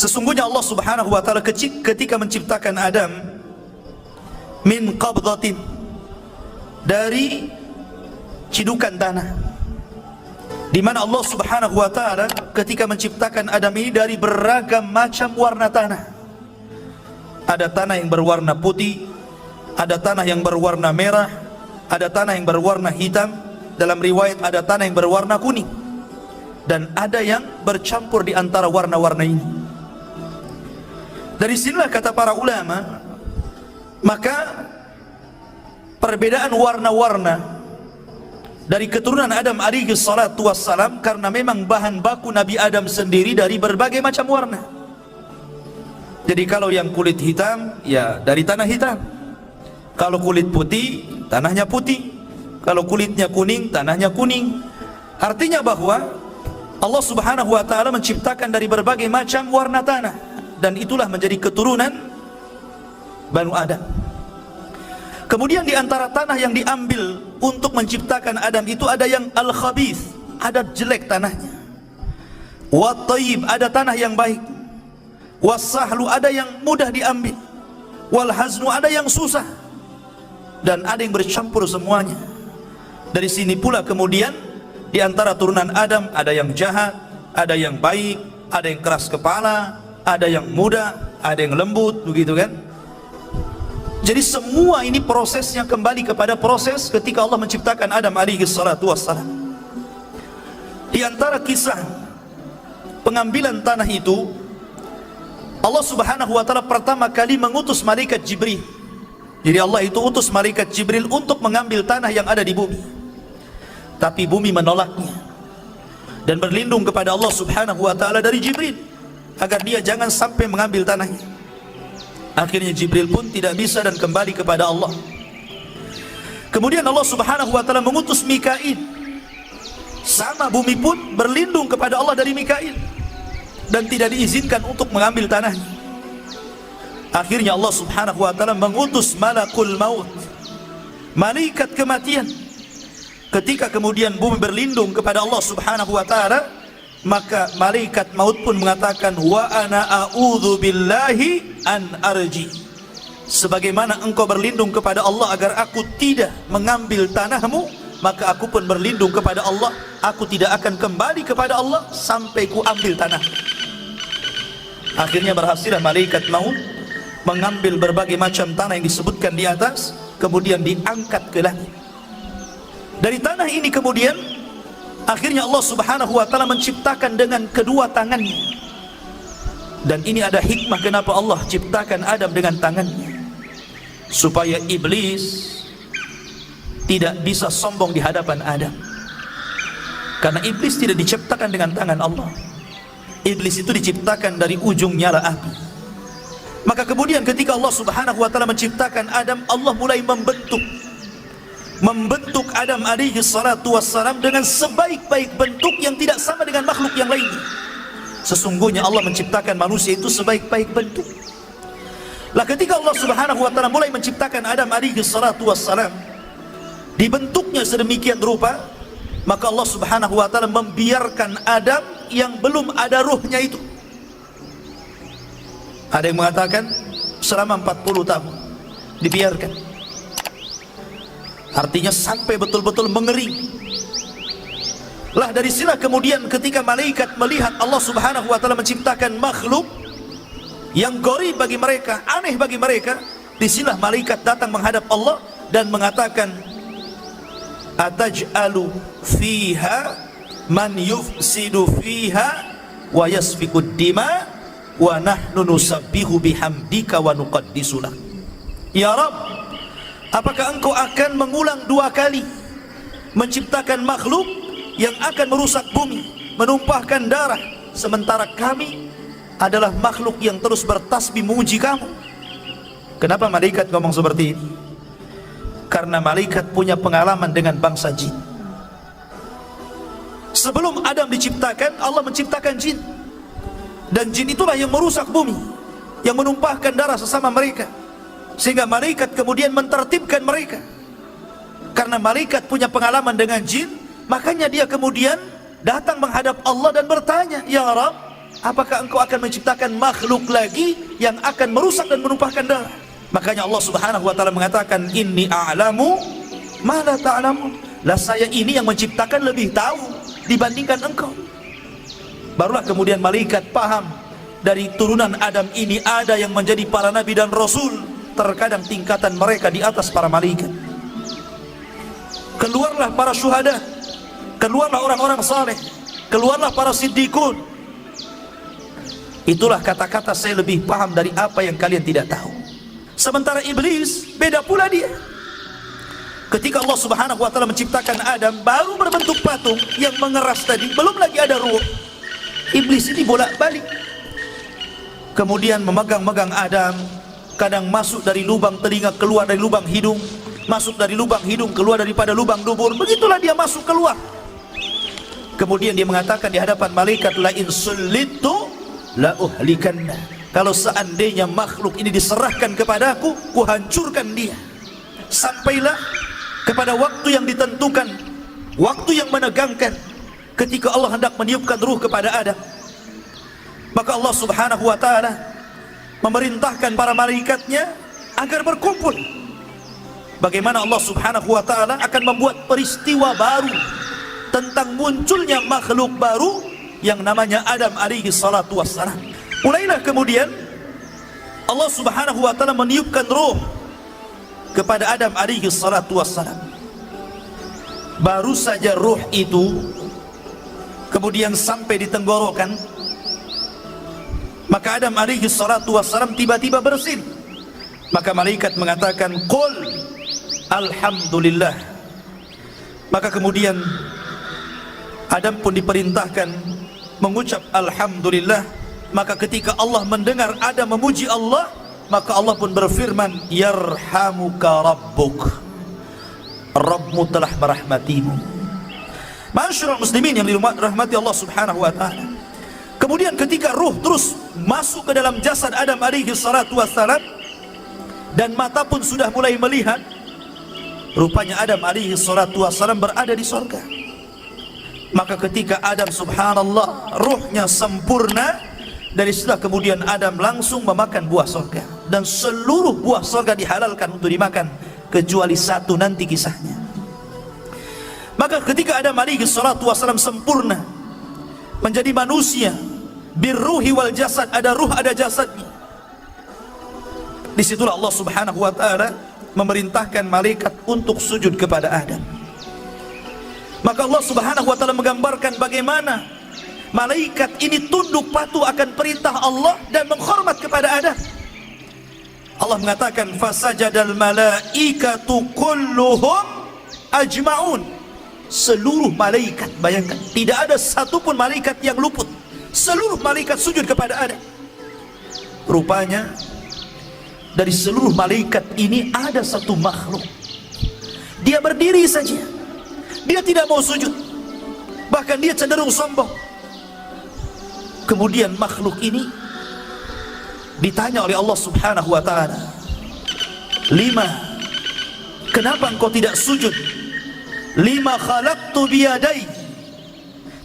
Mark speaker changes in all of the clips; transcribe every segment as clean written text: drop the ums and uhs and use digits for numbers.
Speaker 1: Sesungguhnya Allah Subhanahu wa taala ketika menciptakan Adam min qabdatin, dari cidukan tanah, di mana Allah Subhanahu wa taala ketika menciptakan Adam ini dari beragam macam warna tanah. Ada tanah yang berwarna putih, ada tanah yang berwarna merah, ada tanah yang berwarna hitam, dalam riwayat ada tanah yang berwarna kuning, dan ada yang bercampur di antara warna-warna ini. Dari sinilah kata para ulama, maka perbedaan warna-warna dari keturunan Adam alaihi salatu wassalam, karena memang bahan baku Nabi Adam sendiri dari berbagai macam warna. Jadi kalau yang kulit hitam, ya dari tanah hitam. Kalau kulit putih, tanahnya putih. Kalau kulitnya kuning, tanahnya kuning. Artinya bahwa Allah Subhanahu wa taala menciptakan dari berbagai macam warna tanah, dan itulah menjadi keturunan Banu Adam. Kemudian di antara tanah yang diambil untuk menciptakan Adam itu ada yang al-khabith, ada jelek tanahnya. Wat-thayyib, ada tanah yang baik. Was-sahlu, ada yang mudah diambil. Wal-haznu, ada yang susah. Dan ada yang bercampur semuanya. Dari sini pula kemudian di antara turunan Adam ada yang jahat, ada yang baik, ada yang keras kepala, ada yang muda, ada yang lembut, begitu kan? Jadi semua ini prosesnya kembali kepada proses ketika Allah menciptakan Adam alaihi salatu wassalam. Di antara kisah pengambilan tanah itu, Allah Subhanahu wa taala pertama kali mengutus malaikat Jibril. Jadi Allah itu utus malaikat Jibril untuk mengambil tanah yang ada di bumi. Tapi bumi menolaknya dan berlindung kepada Allah Subhanahu wa taala dari Jibril agar dia jangan sampai mengambil tanahnya. Akhirnya Jibril pun tidak bisa dan kembali kepada Allah. Kemudian Allah Subhanahu wa taala mengutus Mikail. Sama bumi pun berlindung kepada Allah dari Mikail dan tidak diizinkan untuk mengambil tanahnya. Akhirnya Allah Subhanahu wa taala mengutus malakul maut, malaikat kematian. Ketika kemudian bumi berlindung kepada Allah Subhanahu wa taala, maka malaikat maut pun mengatakan, wa ana a'udzu billahi an arji. Sebagaimana engkau berlindung kepada Allah agar aku tidak mengambil tanahmu, maka aku pun berlindung kepada Allah, aku tidak akan kembali kepada Allah sampai ku ambil tanah. Akhirnya berhasillah malaikat maut mengambil berbagai macam tanah yang disebutkan di atas, kemudian diangkat ke langit. Dari tanah ini kemudian akhirnya Allah Subhanahu wa taala menciptakan dengan kedua tangannya. Dan ini ada hikmah kenapa Allah ciptakan Adam dengan tangannya, supaya iblis tidak bisa sombong di hadapan Adam. Karena iblis tidak diciptakan dengan tangan Allah. Iblis itu diciptakan dari ujung nyala api. Maka kemudian ketika Allah Subhanahu wa taala menciptakan Adam, Allah mulai membentuk Adam alaihi salatu wassalam dengan sebaik-baik bentuk yang tidak sama dengan makhluk yang lainnya. Sesungguhnya Allah menciptakan manusia itu sebaik-baik bentuk. Lah ketika Allah Subhanahu wa taala mulai menciptakan Adam alaihi salatu wassalam, dibentuknya sedemikian rupa, maka Allah Subhanahu wa taala membiarkan Adam yang belum ada ruhnya itu. Ada yang mengatakan selama 40 tahun dibiarkan. Artinya sampai betul-betul mengering. Lah dari sinilah kemudian ketika malaikat melihat Allah Subhanahu wa taala menciptakan makhluk yang gharib bagi mereka, aneh bagi mereka, di sinilah malaikat datang menghadap Allah dan mengatakan, ataj'alu fiha man yufsidu fiha wa yasfikud dima wa nahnu nusabbihu bihamdika wa nuqaddisu lak. Ya Rabb, apakah engkau akan mengulang dua kali menciptakan makhluk yang akan merusak bumi, menumpahkan darah, sementara kami adalah makhluk yang terus bertasbih memuji kamu? Kenapa malaikat ngomong seperti ini? Karena malaikat punya pengalaman dengan bangsa jin. Sebelum Adam diciptakan, Allah menciptakan jin. Dan jin itulah yang merusak bumi, yang menumpahkan darah sesama mereka, sehingga malaikat kemudian mentertibkan mereka. Karena malaikat punya pengalaman dengan jin, makanya dia kemudian datang menghadap Allah dan bertanya, ya Rabb, apakah engkau akan menciptakan makhluk lagi yang akan merusak dan menumpahkan darah? Makanya Allah Subhanahu wa taala mengatakan, inni a'lamu ma la ta'lamun. Lah saya ini yang menciptakan lebih tahu dibandingkan engkau. Barulah kemudian malaikat paham, dari turunan Adam ini ada yang menjadi para nabi dan rasul. Terkadang tingkatan mereka di atas para malaikat. Keluarlah para syuhada, keluarlah orang-orang saleh, keluarlah para siddiqun. Itulah kata-kata saya lebih paham dari apa yang kalian tidak tahu. Sementara iblis beda pula dia. Ketika Allah Subhanahu wa taala menciptakan Adam, baru berbentuk patung yang mengeras tadi, belum lagi ada ruh. Iblis ini bolak-balik, kemudian memegang-megang Adam, kadang masuk dari lubang telinga, keluar dari lubang hidung, masuk dari lubang hidung, keluar daripada lubang dubur. Begitulah dia masuk keluar. Kemudian dia mengatakan di hadapan malaikat, la in sullitu la uhlikanna. Kalau seandainya makhluk ini diserahkan kepadaku, ku hancurkan dia. Sampailah kepada waktu yang ditentukan, waktu yang menegangkan, ketika Allah hendak meniupkan ruh kepada Adam. Maka Allah Subhanahu wa taala memerintahkan para malaikatnya agar berkumpul. Bagaimana Allah Subhanahu wa taala akan membuat peristiwa baru tentang munculnya makhluk baru yang namanya Adam alaihi salatu wassalam. Mulailah kemudian Allah Subhanahu wa taala meniupkan ruh kepada Adam alaihi salatu wassalam. Baru saja ruh itu kemudian sampai di tenggorokan, maka Adam alaihi salatu wassalam tiba-tiba bersin. Maka malaikat mengatakan, qul alhamdulillah. Maka kemudian Adam pun diperintahkan mengucap alhamdulillah. Maka ketika Allah mendengar Adam memuji Allah, maka Allah pun berfirman, yarhamuka rabbuk. Rabbmu telah merahmatimu. Masyarul muslimin yang dirahmati Allah Subhanahu wa taala. Kemudian ketika ruh terus masuk ke dalam jasad Adam alaihi salatu wassalam, dan mata pun sudah mulai melihat, rupanya Adam alaihi salatu wassalam berada di surga. Maka ketika Adam, subhanallah, ruhnya sempurna, dari setelah kemudian Adam langsung memakan buah surga, dan seluruh buah surga dihalalkan untuk dimakan kecuali satu, nanti kisahnya. Maka ketika Adam alaihi salatu wassalam sempurna menjadi manusia, birruhi wal jasad, ada ruh ada jasadnya, disitulah Allah Subhanahu wa taala memerintahkan malaikat untuk sujud kepada Adam. Maka Allah Subhanahu wa taala menggambarkan bagaimana malaikat ini tunduk patuh akan perintah Allah dan menghormat kepada Adam. Allah mengatakan, fasajadal malaikatu kulluhum ajma'un. Seluruh malaikat, bayangkan, tidak ada satupun malaikat yang luput. Seluruh malaikat sujud kepada Adam. Rupanya dari seluruh malaikat ini ada satu makhluk, dia berdiri saja, dia tidak mau sujud, bahkan dia cenderung sombong. Kemudian makhluk ini ditanya oleh Allah Subhanahu wa taala, lima, kenapa engkau tidak sujud? Lima khalaqtu biyadai,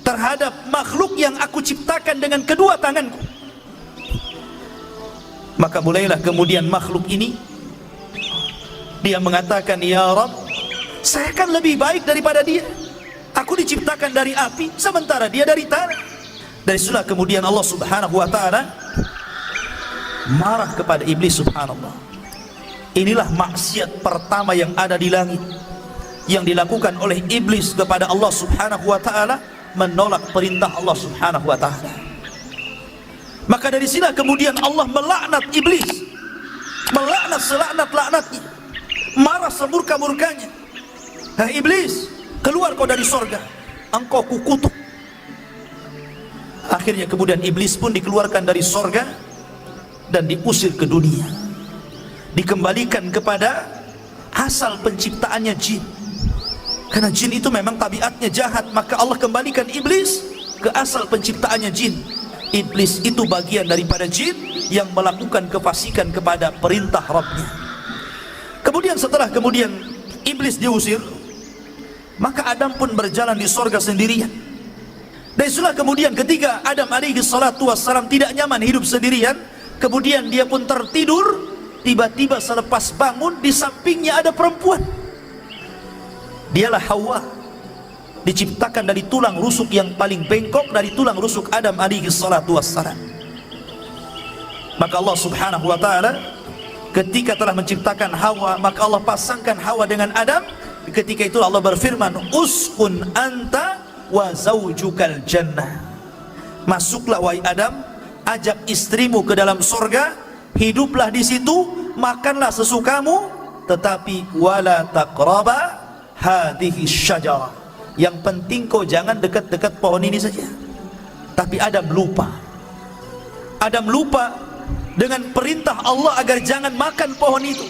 Speaker 1: terhadap makhluk yang aku ciptakan dengan kedua tanganku. Maka mulailah kemudian makhluk ini dia mengatakan, ya Rabb, saya kan lebih baik daripada dia. Aku diciptakan dari api, sementara dia dari tanah. Dari situlah kemudian Allah Subhanahu wa taala marah kepada iblis. Subhanallah, inilah maksiat pertama yang ada di langit, yang dilakukan oleh iblis kepada Allah Subhanahu wa taala, menolak perintah Allah Subhanahu wa taala. Maka dari sini kemudian Allah melaknat iblis, melaknat selaknat-laknatnya, marah semurka-murkanya. Hai iblis, keluar kau dari sorga, engkau kukutuk. Akhirnya kemudian iblis pun dikeluarkan dari sorga dan diusir ke dunia, dikembalikan kepada asal penciptaannya, jin. Karena jin itu memang tabiatnya jahat, maka Allah kembalikan iblis ke asal penciptaannya, jin. Iblis itu bagian daripada jin yang melakukan kefasikan kepada perintah Rabbnya. Kemudian setelah kemudian iblis diusir, maka Adam pun berjalan di sorga sendirian. Dan itulah kemudian ketika Adam alaihi salatu wassalam tidak nyaman hidup sendirian, kemudian dia pun tertidur. Tiba-tiba selepas bangun, di sampingnya ada perempuan. Dialah Hawa, diciptakan dari tulang rusuk yang paling bengkok, dari tulang rusuk Adam alaihi salatu wassalam. Maka Allah subhanahu wa ta'ala ketika telah menciptakan Hawa, maka Allah pasangkan Hawa dengan Adam. Ketika itu Allah berfirman, uskun anta wa zaujukal jannah. Masuklah wahai Adam, ajak istrimu ke dalam surga, hiduplah di situ, makanlah sesukamu, tetapi wala taqraba hadhihi syajarah. Yang penting kau jangan dekat-dekat pohon ini saja. Tapi Adam lupa. Adam lupa dengan perintah Allah agar jangan makan pohon itu.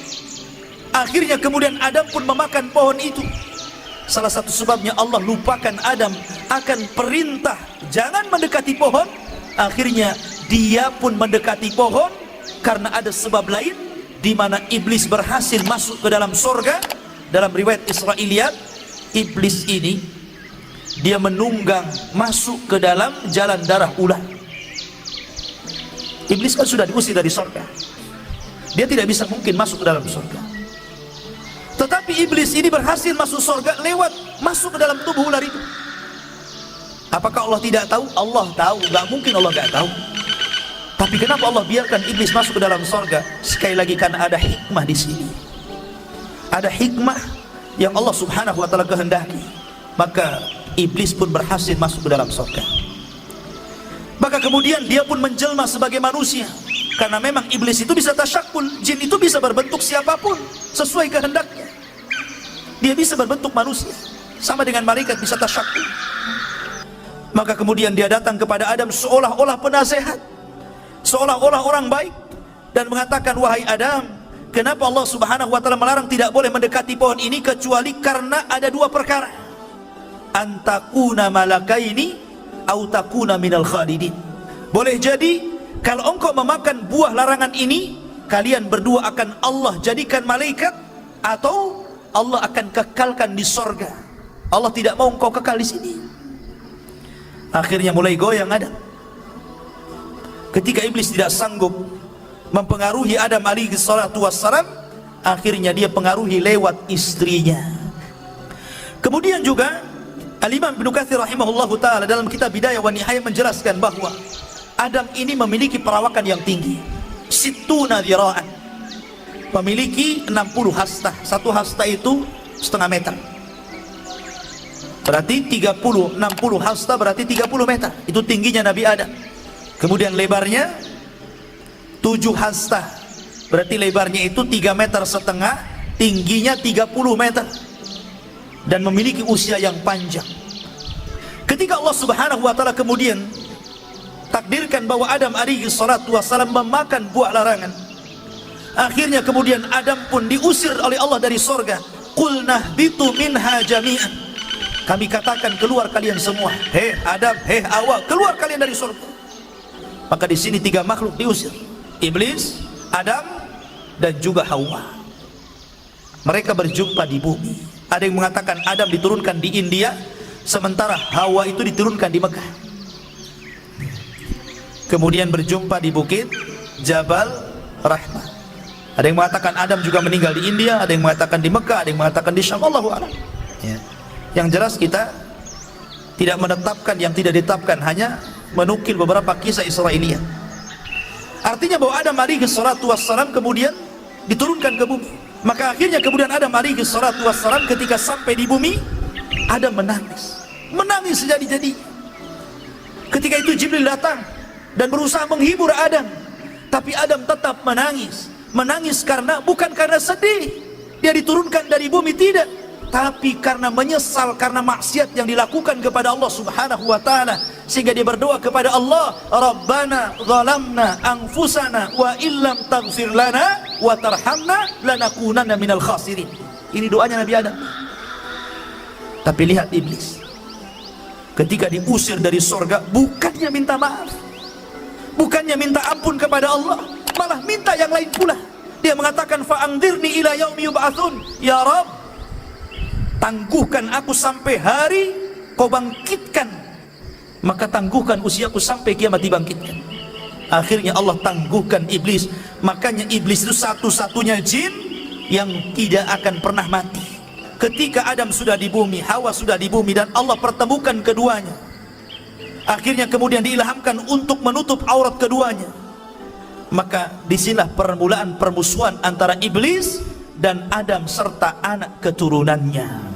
Speaker 1: Akhirnya kemudian Adam pun memakan pohon itu. Salah satu sebabnya Allah lupakan Adam akan perintah jangan mendekati pohon. Akhirnya dia pun mendekati pohon karena ada sebab lain, di mana iblis berhasil masuk ke dalam surga. Dalam riwayat Israiliyat, iblis ini dia menunggang masuk ke dalam jalan darah ular. Iblis kan sudah diusir dari surga, dia tidak bisa mungkin masuk ke dalam surga. Tetapi iblis ini berhasil masuk surga lewat masuk ke dalam tubuh ular itu. Apakah Allah tidak tahu? Allah tahu, gak mungkin Allah gak tahu. Tapi kenapa Allah biarkan iblis masuk ke dalam surga? Sekali lagi karena ada hikmah di sini. Ada hikmah yang Allah subhanahu wa ta'ala kehendaki. Maka iblis pun berhasil masuk ke dalam surga. Maka kemudian dia pun menjelma sebagai manusia. Karena memang iblis itu bisa tasyakul, jin itu bisa berbentuk siapapun sesuai kehendaknya. Dia bisa berbentuk manusia, sama dengan malaikat bisa tasyakul. Maka kemudian dia datang kepada Adam seolah-olah penasehat, seolah-olah orang baik, dan mengatakan, wahai Adam, kenapa Allah subhanahu wa ta'ala melarang tidak boleh mendekati pohon ini kecuali karena ada dua perkara. Antakuna malakaini au takuna minal khalidin. Boleh jadi kalau engkau memakan buah larangan ini, kalian berdua akan Allah jadikan malaikat, atau Allah akan kekalkan di sorga. Allah tidak mau engkau kekal di sini. Akhirnya mulai goyang Adam. Ketika iblis tidak sanggup mempengaruhi Adam alaihi salatu wassalam, akhirnya dia pengaruhi lewat istrinya. Kemudian juga Al-Imam Ibnu Katsir rahimahullahu ta'ala dalam kitab Bidayah wa Nihayah menjelaskan bahwa Adam ini memiliki perawakan yang tinggi, situna dhira'an, memiliki 60 hasta. Satu hasta itu setengah meter, berarti 60 hasta berarti 30 meter. Itu tingginya Nabi Adam. Kemudian lebarnya 7 hasta, berarti lebarnya itu 3,5 meter, tingginya 30 meter, dan memiliki usia yang panjang. Ketika Allah subhanahu wa ta'ala kemudian takdirkan bahwa Adam alaihi salatu wassalam memakan buah larangan, akhirnya kemudian Adam pun diusir oleh Allah dari surga. Qulna bitu minha jami'an, kami katakan keluar kalian semua, hei Adam, hei Hawa, keluar kalian dari surga. Maka di sini 3 makhluk diusir, iblis, Adam, dan juga Hawa. Mereka berjumpa di bumi. Ada yang mengatakan Adam diturunkan di India, sementara Hawa itu diturunkan di Mekah. Kemudian berjumpa di bukit Jabal Rahmah. Ada yang mengatakan Adam juga meninggal di India, ada yang mengatakan di Mekah, ada yang mengatakan di Syam. Allahu a'lam. Ya. Yang jelas kita tidak menetapkan yang tidak ditetapkan, hanya menukil beberapa kisah Israiliyat. Artinya bahwa Adam alaihi salatu wassalam kemudian diturunkan ke bumi. Maka akhirnya kemudian Adam alaihi salatu wassalam ketika sampai di bumi, Adam menangis sejadi-jadi. Ketika itu Jibril datang dan berusaha menghibur Adam, tapi Adam tetap menangis karena bukan karena sedih dia diturunkan dari bumi, tidak, tapi karena menyesal karena maksiat yang dilakukan kepada Allah subhanahu wa ta'ala. Sehingga dia berdoa kepada Allah, Rabbana zalamna anfusana wa illam taghfir lana wa tarhamna lanakunanna minal khasirin. Ini doanya Nabi Adam. Tapi lihat iblis, ketika diusir dari surga, bukannya minta maaf, bukannya minta ampun kepada Allah, malah minta yang lain pula. Dia mengatakan, fa'angdirni ila yaumi yub'atsun, ya Rabb, tangguhkan aku sampai hari kau bangkitkan maka tangguhkan usiaku sampai kiamat dibangkitkan. Akhirnya Allah tangguhkan iblis. Makanya iblis itu satu-satunya jin yang tidak akan pernah mati. Ketika Adam sudah di bumi, Hawa sudah di bumi, dan Allah pertemukan keduanya, akhirnya kemudian diilhamkan untuk menutup aurat keduanya, maka disinilah permulaan permusuhan antara iblis dan Adam serta anak keturunannya.